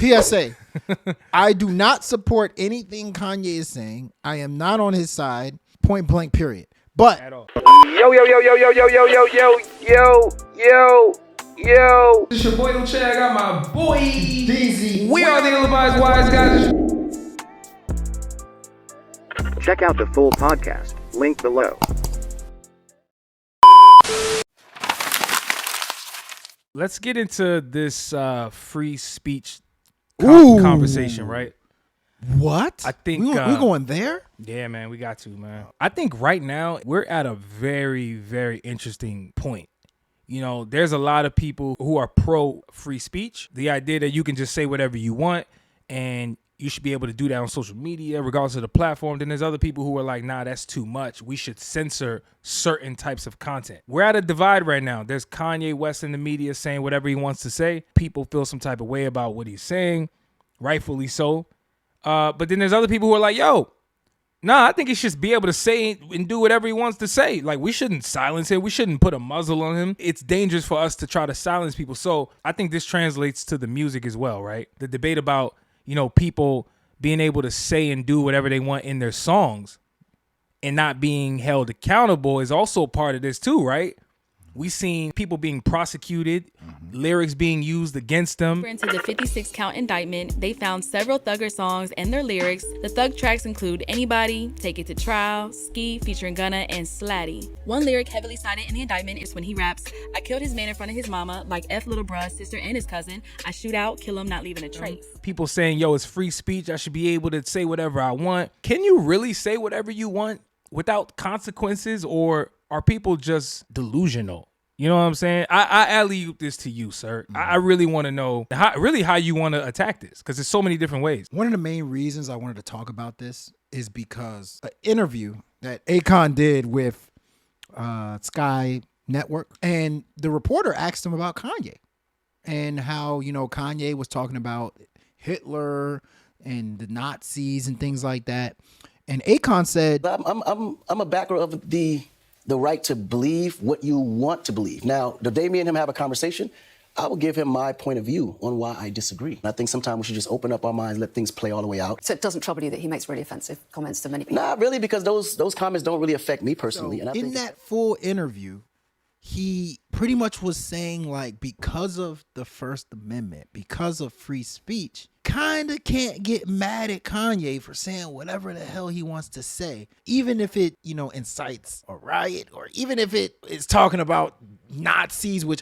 PSA. I do not support anything Kanye is saying. I am not on his side. Point blank. Period. But At all. Yo. It's your boy Uche. I got my boy DZ. We are the Ill-Advised Wise Guys. Check out the full podcast. Link below. Let's get into this free speech Ooh. conversation, right? What? I think we going there. Yeah, man, we got to, man. I think right now we're at a very, very interesting point. You know, there's a lot of people who are pro free speech. The idea that you can just say whatever you want and you should be able to do that on social media, regardless of the platform. Then there's other people who are like, nah, that's too much. We should censor certain types of content. We're at a divide right now. There's Kanye West in the media saying whatever he wants to say. People feel some type of way about what he's saying, rightfully so. But then there's other people who are like, yo, nah, I think he should be able to say and do whatever he wants to say. Like, we shouldn't silence him. We shouldn't put a muzzle on him. It's dangerous for us to try to silence people. So I think this translates to the music as well, right? The debate about, you know, people being able to say and do whatever they want in their songs and not being held accountable is also part of this too, right? We've seen people being prosecuted, lyrics being used against them. Into the 56-count indictment, they found several Thugger songs and their lyrics. The Thug tracks include Anybody, Take It to Trial, Ski featuring Gunna, and Slatty. One lyric heavily cited in the indictment is when he raps, I killed his man in front of his mama, like F little bruh, sister, and his cousin. I shoot out, kill him, not leaving a trace. People saying, yo, it's free speech. I should be able to say whatever I want. Can you really say whatever you want without consequences, or are people just delusional? You know what I'm saying? I alley-oop this to you, sir. I really want to know how you want to attack this, because there's so many different ways. One of the main reasons I wanted to talk about this is because an interview that Akon did with Sky Network, and the reporter asked him about Kanye and how, you know, Kanye was talking about Hitler and the Nazis and things like that. And Akon said, I'm a backer of the right to believe what you want to believe. Now, the day me and him have a conversation, I will give him my point of view on why I disagree. I think sometimes we should just open up our minds, let things play all the way out. So it doesn't trouble you that he makes really offensive comments to many people? Not really, because those comments don't really affect me personally. so And I in think that full interview, he pretty much was saying, like, because of the First Amendment, because of free speech, kind of can't get mad at Kanye for saying whatever the hell he wants to say, even if it, you know, incites a riot, or even if it is talking about Nazis, which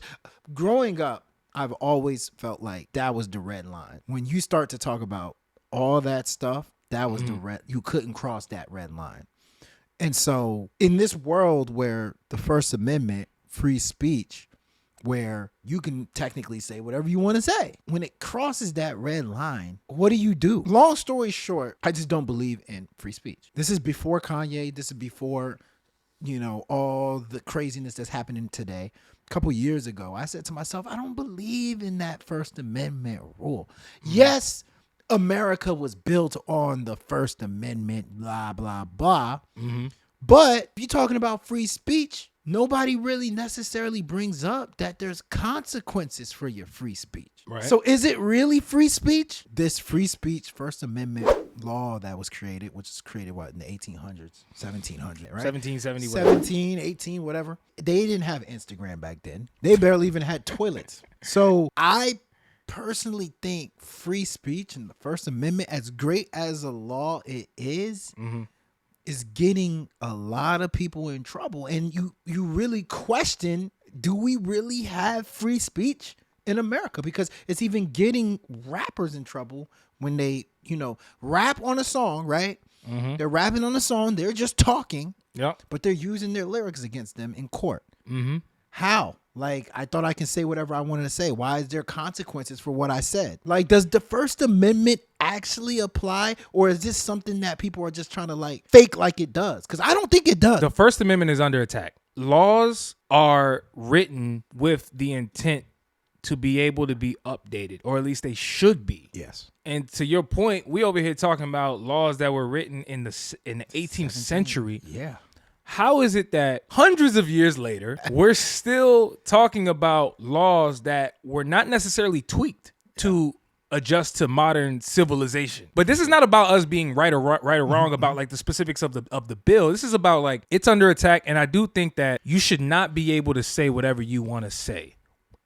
growing up, I've always felt like that was the red line. When you start to talk about all that stuff, that was the red, you couldn't cross that red line. And so in this world where the First Amendment, free speech, where you can technically say whatever you want to say, when it crosses that red line, what do? Long story short, I just don't believe in free speech. This is before Kanye. This is before, you know, all the craziness that's happening today. A couple years ago, I said to myself, I don't believe in that First Amendment rule. Yes, America was built on the First Amendment, blah, blah, blah. But if you're talking about free speech, nobody really necessarily brings up that there's consequences for your free speech. Right. So is it really free speech? This free speech First Amendment law that was created, which is created, what, in the 1800s, 1700, right? 1770, whatever. 17, 18, whatever. They didn't have Instagram back then. They barely even had toilets. So I personally think free speech and the First Amendment, as great as a law it is getting a lot of people in trouble. And you really question, do we really have free speech in America? Because it's even getting rappers in trouble when they, you know, rap on a song, right? They're rapping on a song, they're just talking, but they're using their lyrics against them in court. How? Like, I thought I can say whatever I wanted to say. Why is there consequences for what I said? Like, does the First Amendment actually apply, or is this something that people are just trying to, like, fake like it does? Because I don't think it does. The First Amendment is under attack. Laws are written with the intent to be able to be updated, or at least they should be. Yes. And to your point, we over here talking about laws that were written in the 18th century. Yeah. How is it that hundreds of years later, we're still talking about laws that were not necessarily tweaked to adjust to modern civilization. But this is not about us being right or wrong about like the specifics of the bill. This is about like it's under attack, and I do think that you should not be able to say whatever you want to say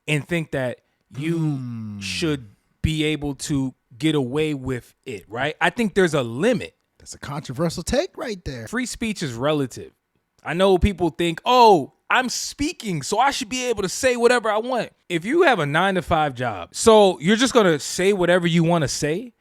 and think that you should be able to get away with it, right? I think there's a limit. That's a controversial take right there. Free speech is relative. I know people think, oh, I'm speaking, so I should be able to say whatever I want. If you have a 9-to-5 job, so you're just going to say whatever you want to say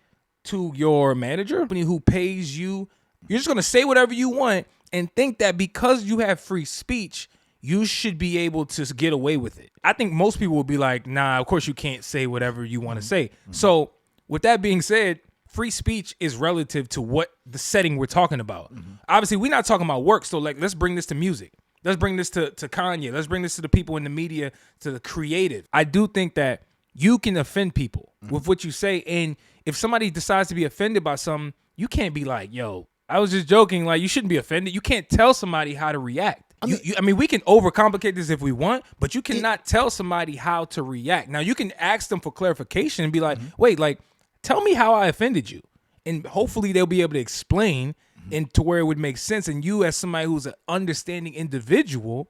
to your manager who pays you, you're just going to say whatever you want and think that because you have free speech, you should be able to get away with it. I think most people will be like, nah, of course you can't say whatever you want to say. So with that being said, free speech is relative to what the setting we're talking about. Obviously, we're not talking about work. So like, let's bring this to music. Let's bring this to Kanye. Let's bring this to the people in the media, to the creative. I do think that you can offend people with what you say. And if somebody decides to be offended by something, you can't be like, yo, I was just joking. Like, you shouldn't be offended. You can't tell somebody how to react. I mean, we can overcomplicate this if we want, but you cannot tell somebody how to react. Now, you can ask them for clarification and be like, wait, like, tell me how I offended you. And hopefully they'll be able to explain and to where it would make sense. And you, as somebody who's an understanding individual,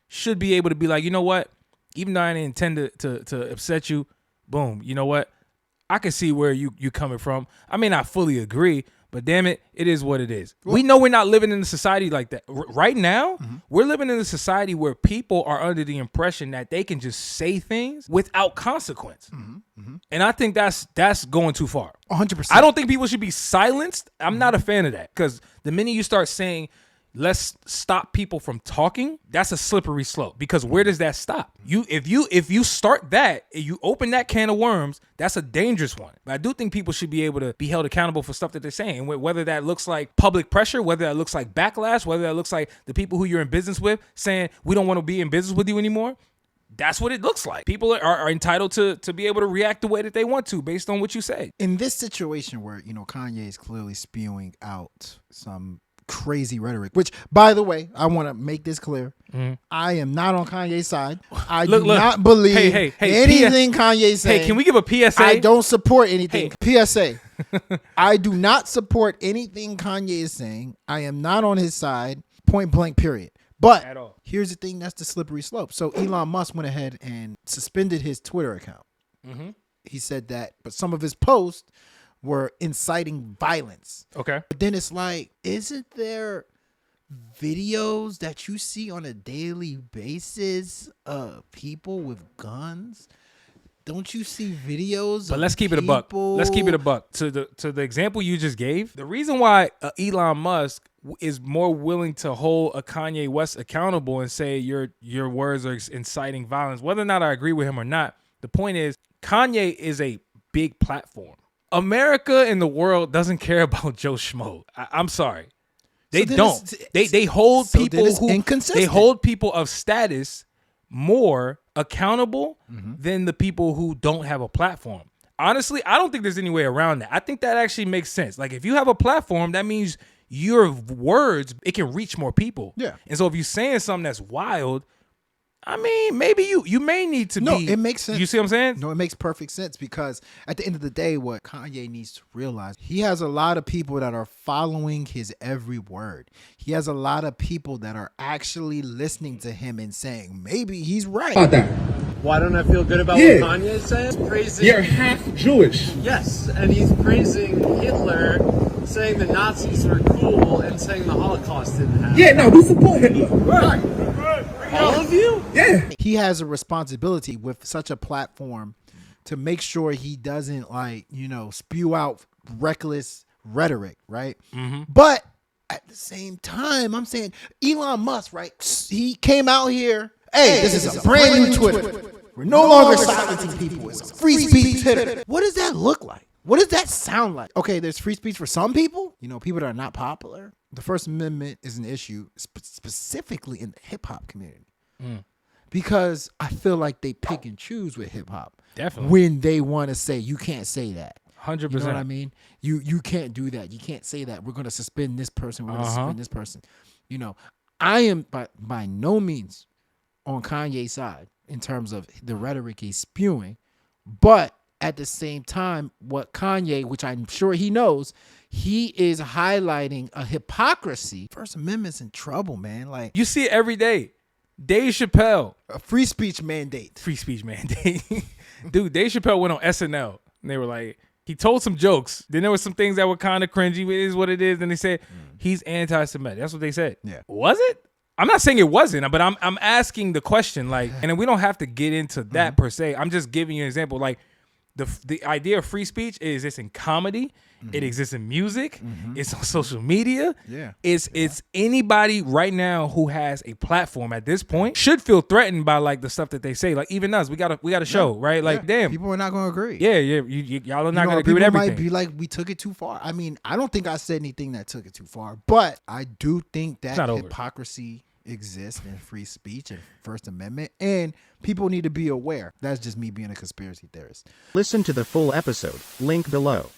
should be able to be like, you know what? Even though I didn't intend to upset you, boom, you know what? I can see where you coming from. I may not fully agree, but damn it, it is what it is. We know we're not living in a society like that. Right now, we're living in a society where people are under the impression that they can just say things without consequence. And I think that's going too far. 100%. I don't think people should be silenced. I'm not a fan of that, because the minute you start saying, let's stop people from talking, that's a slippery slope, because where does that stop? If you start that, if you open that can of worms, that's a dangerous one. But I do think people should be able to be held accountable for stuff that they're saying, whether that looks like public pressure, whether that looks like backlash, whether that looks like the people who you're in business with saying, we don't want to be in business with you anymore. That's what it looks like. People are entitled to be able to react the way that they want to based on what you say. In this situation where, Kanye is clearly spewing out some crazy rhetoric, which, by the way, I want to make this clear. I am not on Kanye's side. I do not believe anything Kanye's saying. Hey, can we give a PSA? I don't support anything. PSA. I do not support anything Kanye is saying. I am not on his side, point blank, period. But here's the thing, that's the slippery slope. So Elon Musk went ahead and suspended his Twitter account. He said that, but some of his posts were inciting violence. Okay. But then it's like, isn't there videos that you see on a daily basis of people with guns? Don't you see videos? But let's keep it a buck. Let's keep it a buck. To the example you just gave, the reason why Elon Musk is more willing to hold a Kanye West accountable and say your words are inciting violence, whether or not I agree with him or not, the point is Kanye is a big platform. America and the world doesn't care about Joe Schmo. I'm sorry. They don't. They hold people they hold people of status more accountable than the people who don't have a platform. Honestly, I don't think there's any way around that. I think that actually makes sense. Like, if you have a platform, that means your words, it can reach more people. Yeah. And so if you're saying something that's wild, I mean, maybe you may need to be. No, it makes sense. You see what I'm saying? No, it makes perfect sense, because at the end of the day, what Kanye needs to realize, he has a lot of people that are following his every word. He has a lot of people that are actually listening to him and saying, maybe he's right. About that. Why don't I feel good about what Kanye says? Praising, you're half Jewish. Yes, and he's praising Hitler, saying the Nazis are cool, and saying the Holocaust didn't happen. Yeah, no, we support Hitler. Right. All of you? Yeah. He has a responsibility with such a platform to make sure he doesn't, spew out reckless rhetoric, right? But at the same time, I'm saying Elon Musk, right? He came out here. Hey, this is a brand new Twitter. We're no longer silencing people. It's a free speech Twitter. What does that look like? What does that sound like? Okay, there's free speech for some people, people that are not popular. The First Amendment is an issue specifically in the hip hop community. Because I feel like they pick and choose with hip hop. Definitely. When they want to say, you can't say that. 100%. You know what I mean? You can't do that. You can't say that. We're going to suspend this person. We're going to suspend this person. I am by no means on Kanye's side in terms of the rhetoric he's spewing. But at the same time, what Kanye, which I'm sure he knows, he is highlighting a hypocrisy. First Amendment's in trouble, man. Like, You see it every day. Dave Chappelle. a free speech mandate. Free speech mandate. Dude, Dave Chappelle went on SNL and they were like, he told some jokes. Then there was some things that were kind of cringy. It is what it is. Then they said he's anti-Semitic. That's what they said. Yeah. Was it? I'm not saying it wasn't, but I'm asking the question. Like, and then we don't have to get into that per se. I'm just giving you an example. Like, the idea of free speech is it's in comedy. It exists in music. It's on social media. Yeah. It's anybody right now who has a platform at this point should feel threatened by like the stuff that they say. Like even us, we got a show, right? Like damn, People are not going to agree. yeah, y'all are not gonna agree with people everything. might be like, we took it too far. I mean, I don't think I said anything that took it too far, but I do think that not over. hypocrisy exists in free speech and First Amendment, and people need to be aware. That's just me being a conspiracy theorist. Listen to the full episode, link below.